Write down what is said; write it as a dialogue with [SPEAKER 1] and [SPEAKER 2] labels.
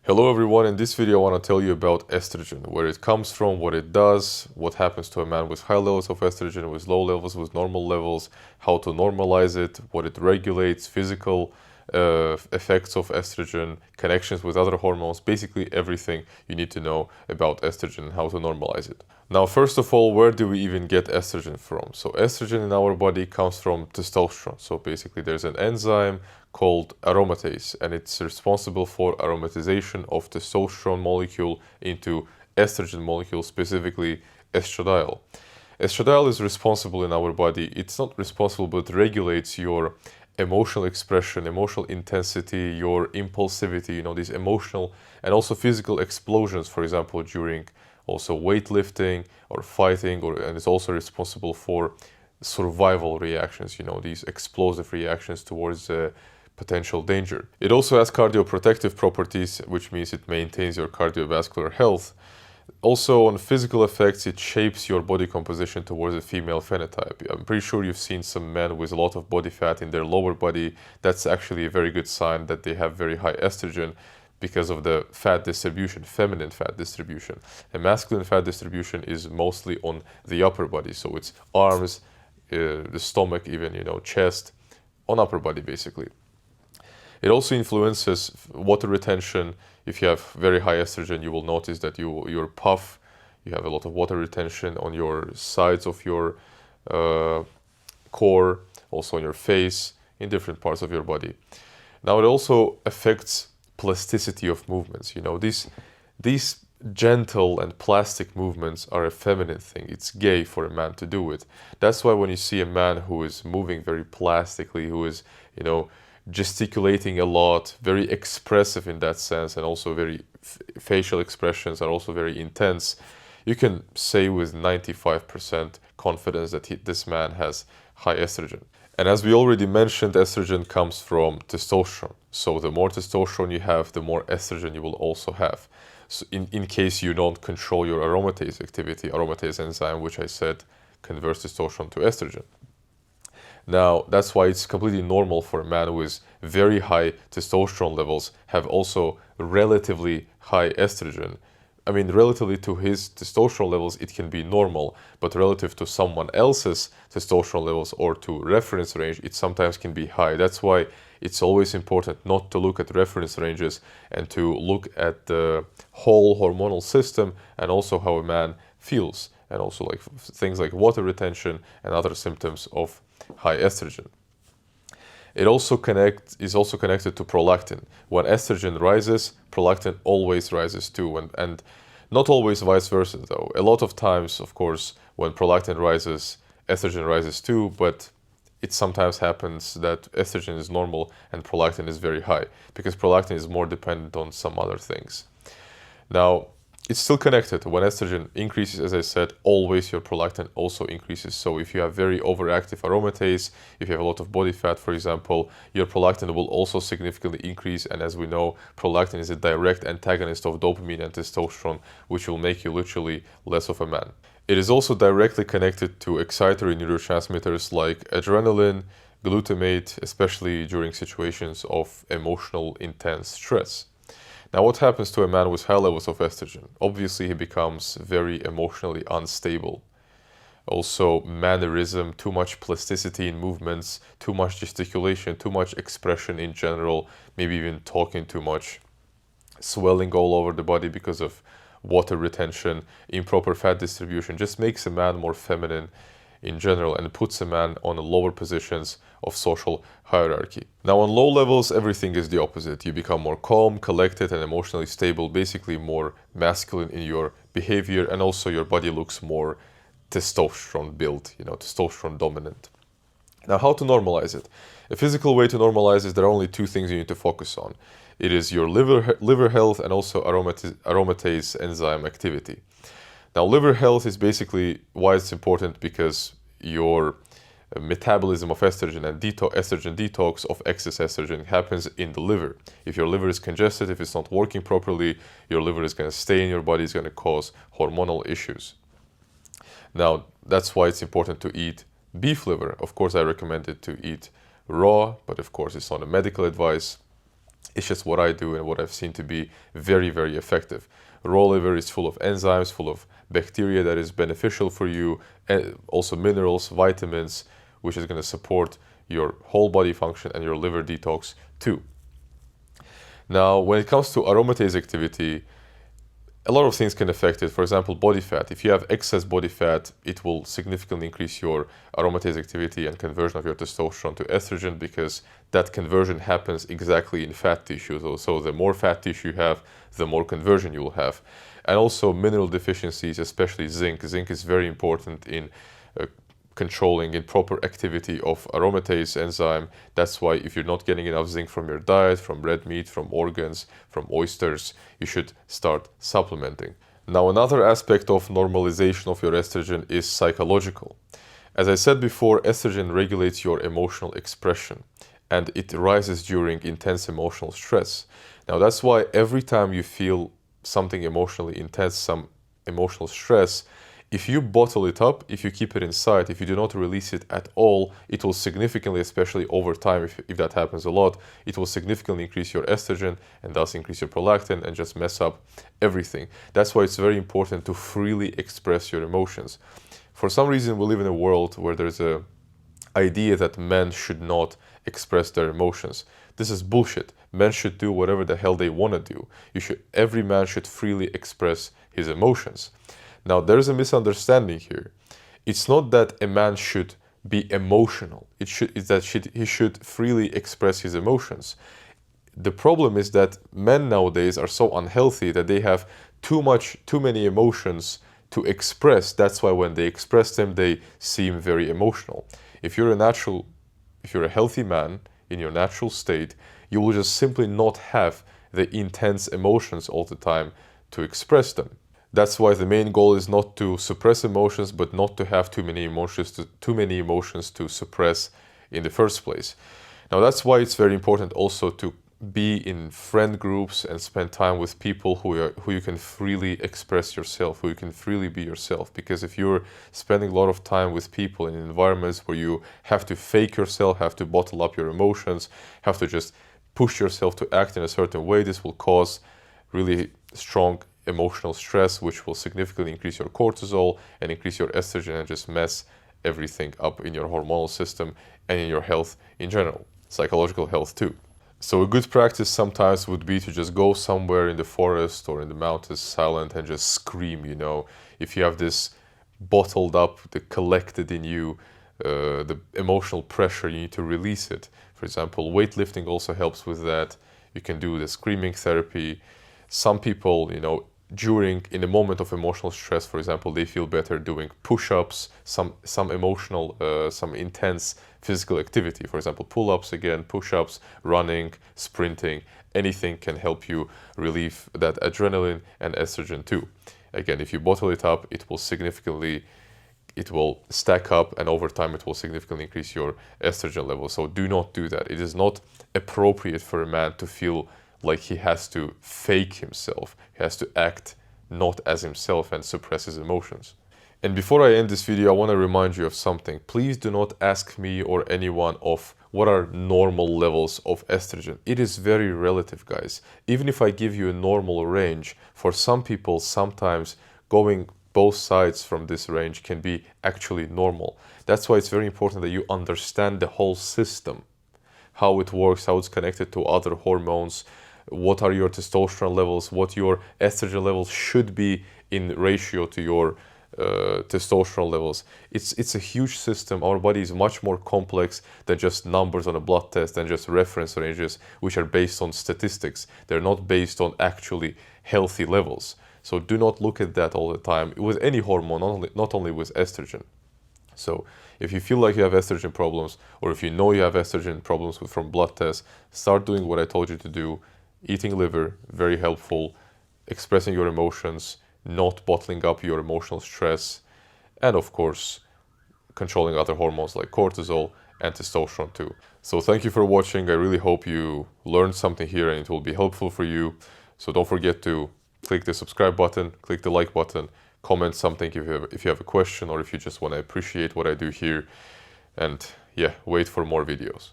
[SPEAKER 1] Hello everyone, in this video I want to tell you about estrogen, where it comes from, what it does, what happens to a man with high levels of estrogen, with low levels, with normal levels, how to normalize it, what it regulates, physical effects of estrogen, connections with other hormones, basically everything you need to know about estrogen and how to normalize it. Now, first of all, where do we even get estrogen from? So estrogen in our body comes from testosterone. So basically there's an enzyme called aromatase, and it's responsible for aromatization of testosterone molecule into estrogen molecule, specifically estradiol. Estradiol is responsible in our body. It's not responsible, but regulates your emotional expression, emotional intensity, your impulsivity, these emotional and also physical explosions, for example, during also weightlifting or fighting, and it's also responsible for survival reactions, these explosive reactions towards potential danger. It also has cardioprotective properties, which means it maintains your cardiovascular health. Also, on physical effects, it shapes your body composition towards a female phenotype. I'm pretty sure you've seen some men with a lot of body fat in their lower body. That's actually a very good sign that they have very high estrogen because of the fat distribution, feminine fat distribution. And masculine fat distribution is mostly on the upper body. So it's arms, the stomach, even, chest, on upper body, basically. It also influences water retention. If you have very high estrogen, you will notice that you're puff, you have a lot of water retention on your sides of your core, also on your face, in different parts of your body. Now, it also affects plasticity of movements. These gentle and plastic movements are a feminine thing. It's gay for a man to do it. That's why when you see a man who is moving very plastically, who is, gesticulating a lot, very expressive in that sense, and also very facial expressions are also very intense, you can say with 95% confidence that this man has high estrogen. And as we already mentioned, estrogen comes from testosterone. So the more testosterone you have, the more estrogen you will also have. So in case you don't control your aromatase activity, aromatase enzyme, which I said converts testosterone to estrogen. Now, that's why it's completely normal for a man with very high testosterone levels have also relatively high estrogen. I mean, relatively to his testosterone levels, it can be normal, but relative to someone else's testosterone levels or to reference range, it sometimes can be high. That's why it's always important not to look at reference ranges and to look at the whole hormonal system and also how a man feels, and also like things like water retention and other symptoms of high estrogen. It also is also connected to prolactin. When estrogen rises, prolactin always rises too, and not always vice versa though. A lot of times, of course, when prolactin rises, estrogen rises too, but it sometimes happens that estrogen is normal and prolactin is very high, because prolactin is more dependent on some other things. Now, it's still connected. When estrogen increases, as I said, always your prolactin also increases. So if you have very overactive aromatase, if you have a lot of body fat, for example, your prolactin will also significantly increase. And as we know, prolactin is a direct antagonist of dopamine and testosterone, which will make you literally less of a man. It is also directly connected to excitatory neurotransmitters like adrenaline, glutamate, especially during situations of emotional intense stress. Now, what happens to a man with high levels of estrogen? Obviously, he becomes very emotionally unstable. Also, mannerism, too much plasticity in movements, too much gesticulation, too much expression in general, maybe even talking too much, swelling all over the body because of water retention, improper fat distribution, just makes a man more feminine in general and puts a man on lower positions of social hierarchy. Now, on low levels, everything is the opposite. You become more calm, collected, and emotionally stable, basically more masculine in your behavior, and also your body looks more testosterone built, testosterone dominant. Now, how to normalize it? A physical way to normalize is there are only two things you need to focus on. It is your liver health and also aromatase enzyme activity. Now, liver health is basically why it's important, because your metabolism of estrogen and estrogen detox of excess estrogen happens in the liver. If your liver is congested, if it's not working properly, your liver is going to stay in your body, is going to cause hormonal issues. Now, that's why it's important to eat beef liver. Of course, I recommend it to eat raw, but of course, it's not a medical advice. It's just what I do and what I've seen to be very, very effective. Raw liver is full of enzymes, full of bacteria that is beneficial for you, and also minerals, vitamins, which is going to support your whole body function and your liver detox too. Now, when it comes to aromatase activity, a lot of things can affect it. For example, body fat. If you have excess body fat, it will significantly increase your aromatase activity and conversion of your testosterone to estrogen, because that conversion happens exactly in fat tissue. So the more fat tissue you have, the more conversion you will have. And also mineral deficiencies, especially zinc. Zinc is very important in controlling improper activity of aromatase enzyme. That's why if you're not getting enough zinc from your diet, from red meat, from organs, from oysters, you should start supplementing. Now, another aspect of normalization of your estrogen is psychological. As I said before, estrogen regulates your emotional expression, and it rises during intense emotional stress. Now, that's why every time you feel something emotionally intense, some emotional stress, if you bottle it up, if you keep it inside, if you do not release it at all, it will significantly, especially over time, if that happens a lot, it will significantly increase your estrogen and thus increase your prolactin and just mess up everything. That's why it's very important to freely express your emotions. For some reason, we live in a world where there's a idea that men should not express their emotions. This is bullshit. Men should do whatever the hell they want to do. Every man should freely express his emotions. Now, there's a misunderstanding here. It's not that a man should be emotional. It's that he should freely express his emotions. The problem is that men nowadays are so unhealthy that they have too many emotions to express. That's why when they express them, they seem very emotional. If you're a healthy man in your natural state, you will just simply not have the intense emotions all the time to express them. That's why the main goal is not to suppress emotions, but not to have too many emotions to suppress in the first place. Now, that's why it's very important also to be in friend groups and spend time with people who you can freely express yourself, who you can freely be yourself. Because if you're spending a lot of time with people in environments where you have to fake yourself, have to bottle up your emotions, have to just push yourself to act in a certain way, this will cause really strong emotional stress, which will significantly increase your cortisol and increase your estrogen and just mess everything up in your hormonal system and in your health in general, psychological health too. So a good practice sometimes would be to just go somewhere in the forest or in the mountains silent and just scream, if you have this bottled up, the collected in you, the emotional pressure, you need to release it. For example, weightlifting also helps with that. You can do the screaming therapy. Some people, in a moment of emotional stress, for example, they feel better doing push-ups, some intense physical activity. For example, pull-ups again, push-ups, running, sprinting, anything can help you relieve that adrenaline and estrogen too. Again, if you bottle it up, it will stack up, and over time it will significantly increase your estrogen level. So do not do that. It is not appropriate for a man to feel like he has to fake himself. He has to act not as himself and suppress his emotions. And before I end this video, I want to remind you of something. Please do not ask me or anyone of what are normal levels of estrogen. It is very relative, guys. Even if I give you a normal range, for some people, sometimes going both sides from this range can be actually normal. That's why it's very important that you understand the whole system, how it works, how it's connected to other hormones, what are your testosterone levels, what your estrogen levels should be in ratio to your testosterone levels. It's a huge system. Our body is much more complex than just numbers on a blood test, than just reference ranges, which are based on statistics. They're not based on actually healthy levels. So do not look at that all the time with any hormone, not only with estrogen. So if you feel like you have estrogen problems, or if you know you have estrogen problems from blood tests, start doing what I told you to do. Eating liver, very helpful. Expressing your emotions, not bottling up your emotional stress, and of course, controlling other hormones like cortisol and testosterone too. So thank you for watching. I really hope you learned something here and it will be helpful for you. So don't forget to click the subscribe button, click the like button, comment something if you have a question, or if you just want to appreciate what I do here. And yeah, wait for more videos.